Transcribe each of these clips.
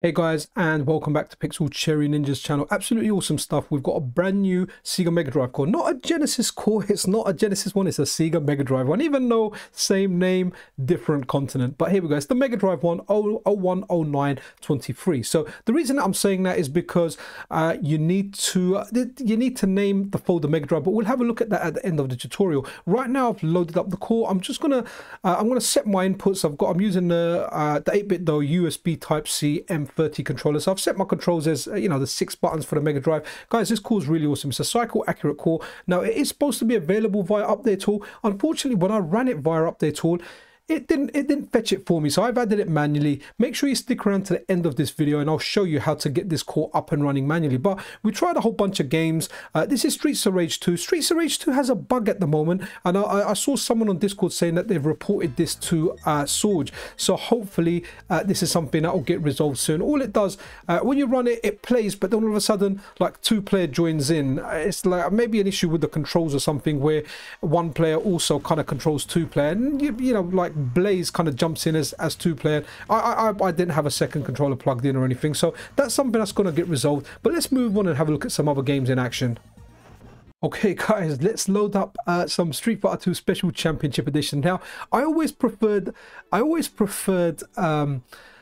Hey guys, and welcome back to Pixel Cherry Ninja's channel. Absolutely awesome stuff. We've got a brand new Sega Mega Drive core. Not a Genesis core, it's not a Genesis one, it's a Sega Mega Drive one. Even though same name, different continent. But here we go, it's the Mega Drive one, 010923. So the reason that I'm saying that is because you need to name the folder Mega Drive, but we'll have a look at that at the end of the tutorial. Right now I've loaded up the core. I'm just gonna set my inputs. I'm using the 8-bit though USB Type-C M30 controller. So I've set my controls as the 6 buttons for the Mega Drive. Guys, this core is really awesome. It's a cycle accurate core. Now it is supposed to be available via update tool. Unfortunately, when I ran it via update tool, it didn't fetch it for me, so I've added it manually. Make sure you stick around to the end of this video and I'll show you how to get this core up and running manually. But we tried a whole bunch of games. This is Streets of Rage 2. Streets of Rage 2 has a bug at the moment, and I saw someone on Discord saying that they've reported this to Sorg. So hopefully this is something that will get resolved soon. All it does, when you run it, it plays, but then all of a sudden, like 2-player joins in. It's like maybe an issue with the controls or something, where 1 player also kind of controls 2-player, and you know, like Blaze kind of jumps in as 2-player. I didn't have a second controller plugged in or anything, so that's something that's going to get resolved. But let's move on and have a look at some other games in action. Okay guys, let's load up some Street Fighter 2 Special Championship Edition. Now I always preferred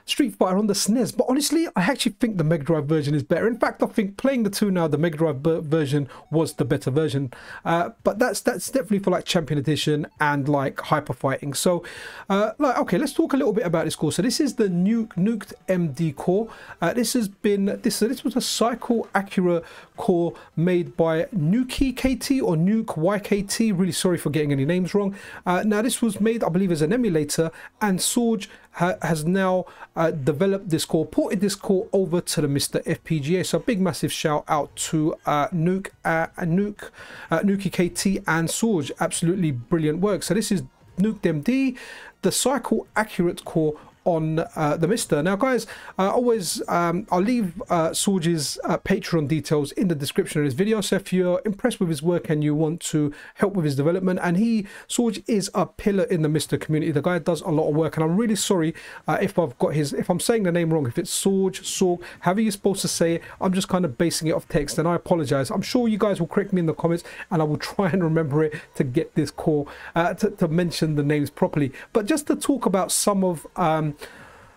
Street Fighter on the SNES, but honestly I actually think the Mega Drive version is better. In fact, I think playing the two now, the Mega Drive version was the better version, but that's definitely for like Champion Edition and like hyper fighting. So okay, let's talk a little bit about this core. So this is the Nuked MD core. This was a cycle accurate core made by nukeykt or nukeykt. Really sorry for getting any names wrong. Now this was made, I believe, as an emulator, and Sorg has now developed this core, ported this core over to the MiSTer FPGA. So a big massive shout out to nukeykt and Sorg. Absolutely brilliant work. So this is Nuked MD, the cycle accurate core on the MiSTer. Now guys, I'll leave Sorg's Patreon details in the description of this video, so if you're impressed with his work and you want to help with his development, and Sorg is a pillar in the MiSTer community. The guy does a lot of work, and I'm really sorry if I'm saying the name wrong. If it's Sorg, however you're supposed to say it, I'm just kind of basing it off text, and I apologize. I'm sure you guys will correct me in the comments, and I will try and remember it to get this core to mention the names properly. But just to talk about some of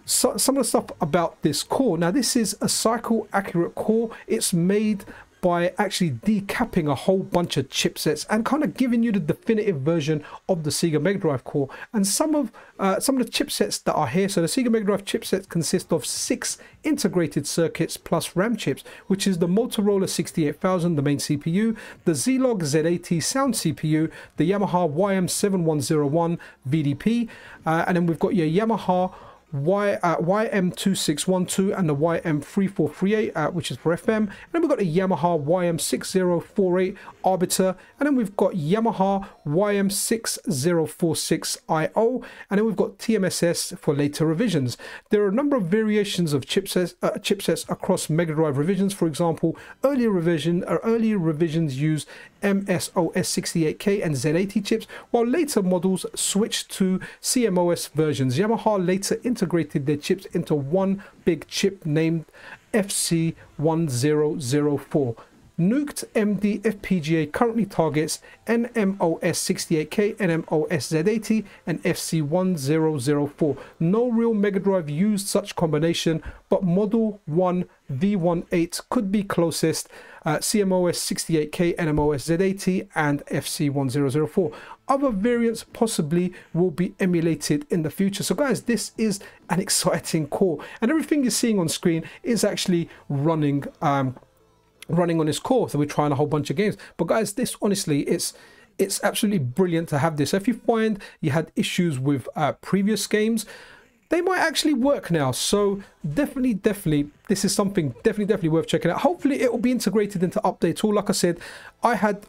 the stuff about this core. Now this is a cycle accurate core. It's made by actually decapping a whole bunch of chipsets and kind of giving you the definitive version of the Sega Mega Drive core. And some of the chipsets that are here, so the Sega Mega Drive chipsets consist of 6 integrated circuits plus RAM chips, which is the Motorola 68000, the main CPU, the Zilog Z80 sound CPU, the Yamaha YM7101 VDP, and then we've got your Yamaha YM2612 and the YM3438, which is for FM, and then we've got the Yamaha YM6048 Arbiter, and then we've got Yamaha YM6046 IO, and then we've got TMSS for later revisions. There are a number of variations of chipsets across Mega Drive revisions. For example, earlier revisions use MSOS68K and Z80 chips, while later models switched to CMOS versions. Yamaha later integrated their chips into one big chip named FC1004. Nuked MD FPGA currently targets NMOS68K, NMOS-Z80, and FC1004. No real Mega Drive used such combination, but Model 1 V18 could be closest. CMOS68K, NMOS-Z80, and FC1004. Other variants possibly will be emulated in the future. So guys, this is an exciting core, and everything you're seeing on screen is actually running on this core. So we're trying a whole bunch of games, but guys, this honestly, it's absolutely brilliant to have this. So if you find you had issues with previous games, they might actually work now. So definitely this is something definitely worth checking out. Hopefully it will be integrated into update tool. Like I said, I had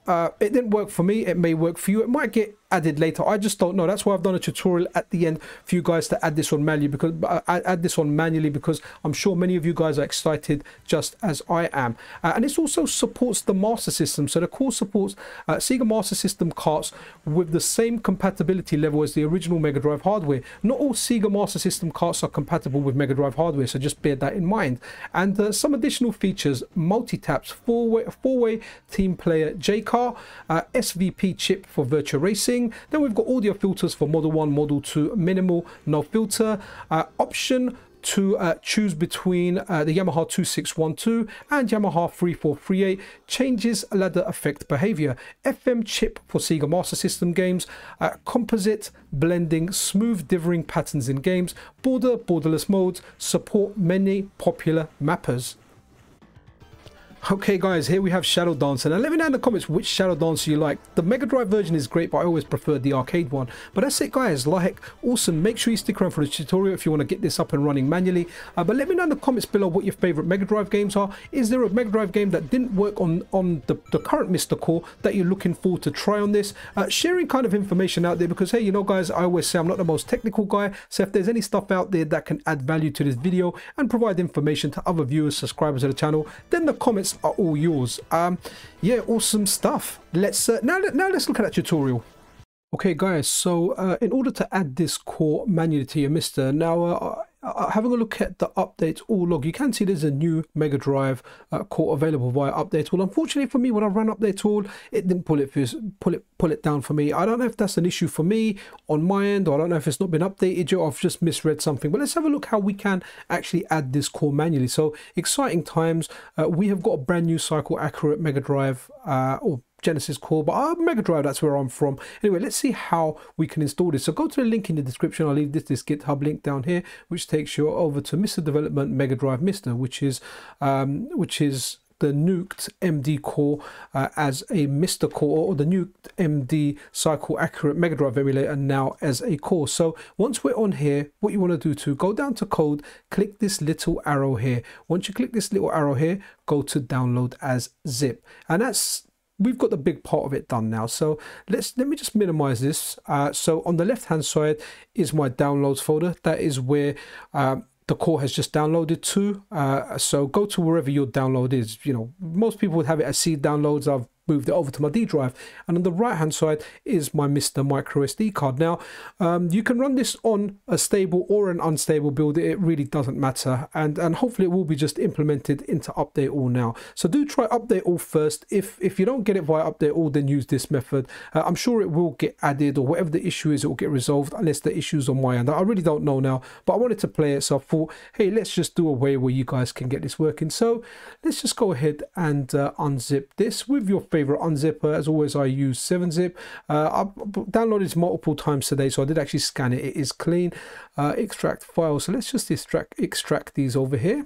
it didn't work for me. It may work for you. It might get added later. I just don't know. That's why I've done a tutorial at the end for you guys to add this on manually, because I'm sure many of you guys are excited just as I am. And this also supports the Master System. So the core supports Sega Master System carts with the same compatibility level as the original Mega Drive hardware. Not all Sega Master System carts are compatible compatible with Mega Drive hardware, so just bear that in mind. And some additional features: multi-taps, four-way team player J-Car, SVP chip for virtual racing. Then we've got audio filters for Model 1, Model 2, minimal, no filter, option to choose between the Yamaha 2612 and Yamaha 3438, changes ladder effect behavior, FM chip for Sega Master System games, composite blending, smooth dithering patterns in games, borderless modes, support many popular mappers. Okay guys, here we have Shadow Dancer. Now let me know in the comments which Shadow Dancer you like. The Mega Drive version is great, but I always prefer the arcade one. But that's it guys, like, awesome. Make sure you stick around for the tutorial if you want to get this up and running manually. But let me know in the comments below what your favorite Mega Drive games are. Is there a Mega Drive game that didn't work on the current MiSTer core that you're looking forward to try on this? Sharing kind of information out there, because hey, you know guys, I always say I'm not the most technical guy. So if there's any stuff out there that can add value to this video and provide information to other viewers, subscribers of the channel, then the comments are all yours. Yeah, awesome stuff. Let's now let's look at that tutorial. Okay guys, so in order to add this core manually to your MiSTer, now having a look at the updates all log, you can see there's a new Mega Drive core available via update all. Unfortunately for me, when I ran update all, it didn't pull it down for me. I don't know if that's an issue for me on my end, or I don't know if it's not been updated yet, or I've just misread something. But let's have a look how we can actually add this core manually. So exciting times. We have got a brand new cycle accurate Mega Drive or Genesis core, but Mega Drive, that's where I'm from. Anyway, let's see how we can install this. So go to the link in the description. I'll leave this GitHub link down here, which takes you over to MiSTer Development Mega Drive MiSTer, which is the Nuked MD core as a MiSTer core, or the Nuked MD cycle accurate Mega Drive emulator now as a core. So once we're on here, what you want to do to go down to code, click this little arrow here. Once you click this little arrow here, go to download as zip, and we've got the big part of it done now. So let me just minimize this. So on the left hand side is my downloads folder. That is where the core has just downloaded to. So go to wherever your download is. You know, most people would have it as C downloads. I've moved it over to my D drive, and on the right hand side is my MiSTer micro SD card. Now you can run this on a stable or an unstable build, it really doesn't matter, and hopefully it will be just implemented into update all now. So do try update all first. If you don't get it via update all, then use this method. I'm sure it will get added, or whatever the issue is, it will get resolved, unless the issue's on my end. I really don't know now, but I wanted to play it, so I thought, hey, let's just do a way where you guys can get this working. So let's just go ahead and unzip this with your favorite unzipper. As always, I use 7-zip. I've downloaded this multiple times today, so I did actually scan it. It is clean. Extract file. So let's just extract these over here.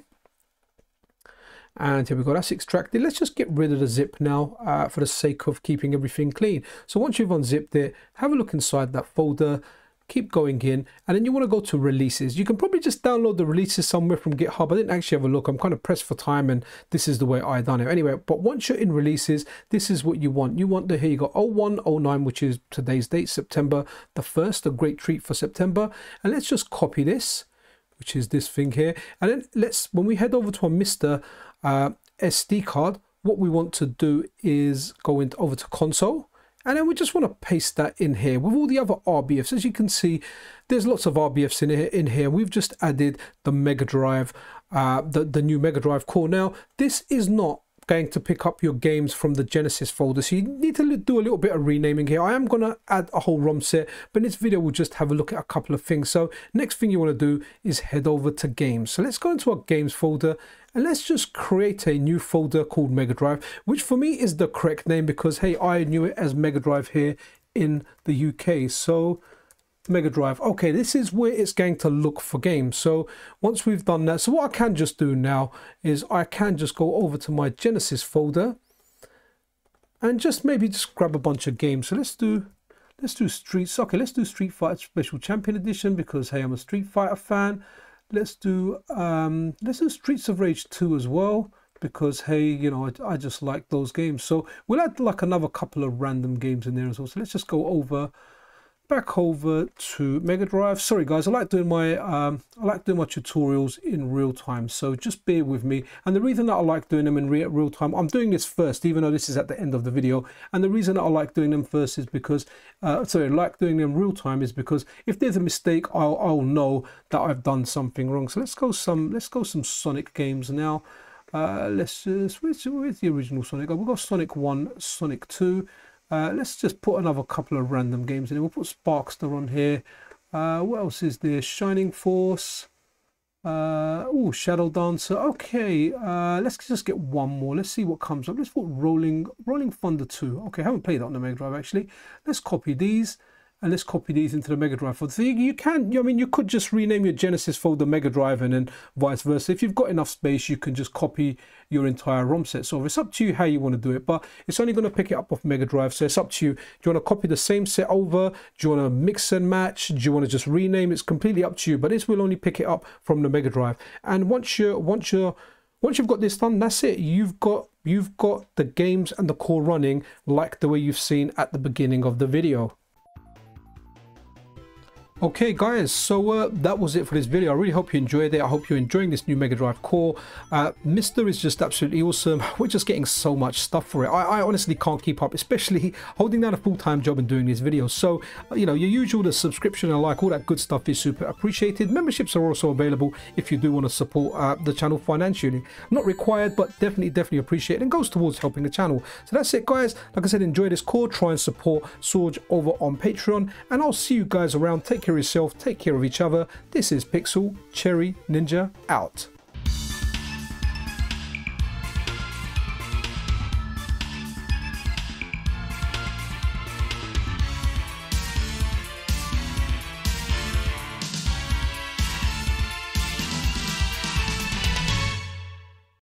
And here we go, that's extracted. Let's just get rid of the zip now for the sake of keeping everything clean. So once you've unzipped it, have a look inside that folder. Keep going in, and then you want to go to releases. You can probably just download the releases somewhere from GitHub. I didn't actually have a look. I'm kind of pressed for time, and this is the way I done it. Anyway, but once you're in releases, this is what you want. You want here you go 0109, which is today's date, September the 1st, a great treat for September. And let's just copy this, which is this thing here. And then when we head over to our MiSTer SD card, what we want to do is go over to console. And then we just want to paste that in here with all the other RBFs. As you can see, there's lots of RBFs in here. We've just added the Mega Drive, the new Mega Drive core. Now, this is not going to pick up your games from the Genesis folder, so you need to do a little bit of renaming here. I am going to add a whole ROM set, but in this video we'll just have a look at a couple of things. So next thing you want to do is head over to games. So let's go into our games folder, and let's just create a new folder called Mega Drive, which for me is the correct name because, hey, I knew it as Mega Drive here in the UK. So Mega Drive. Okay, this is where it's going to look for games. So once we've done that, so what I can just do now is I can just go over to my Genesis folder and just maybe just grab a bunch of games. So let's do Streets. Okay, let's do Street Fighter Special Champion Edition because, hey, I'm a Street Fighter fan. Let's do Streets of Rage 2 as well because, hey, you know, I just like those games. So we'll add like another couple of random games in there as well. So let's just go over back over to Mega Drive. Sorry guys, I like doing my tutorials in real time, so just bear with me. And the reason that I like doing them in real time, I'm doing this first, even though this is at the end of the video. And the reason that I like doing them first is because, like doing them real time is because if there's a mistake, I'll know that I've done something wrong. So let's go some Sonic games now. Let's just, where's the original Sonic? We've got Sonic 1, Sonic 2. Let's just put another couple of random games in. We'll put Sparkster on here. What else is there? Shining Force. Oh, Shadow Dancer. Okay, let's just get one more. Let's see what comes up. Let's put Rolling Thunder 2. Okay, I haven't played that on the Mega Drive actually. Let's copy these. And let's copy these into the Mega Drive folder. So you can, I mean, you could just rename your Genesis folder Mega Drive and then vice versa. If you've got enough space, you can just copy your entire ROM set. So it's up to you how you want to do it, but it's only going to pick it up off Mega Drive. So it's up to you. Do you want to copy the same set over? Do you want to mix and match? Do you want to just rename? It's completely up to you, but this will only pick it up from the Mega Drive. And once you've got this done, that's it. You've got the games and the core running like the way you've seen at the beginning of the video. Okay guys, so that was it for this video. I really hope you enjoyed it. I hope you're enjoying this new Mega Drive core. MiSTer is just absolutely awesome. We're just getting so much stuff for it. I honestly can't keep up, especially holding down a full-time job and doing these videos. So, you know, your usual, the subscription and like all that good stuff is super appreciated. Memberships are also available if you do want to support the channel financially. Not required, but definitely appreciated and goes towards helping the channel. So that's it guys. Like I said, enjoy this core. Try and support Sorg over on Patreon. And I'll see you guys around. Take care of yourself, take care of each other. This is Pixel Cherry Ninja out.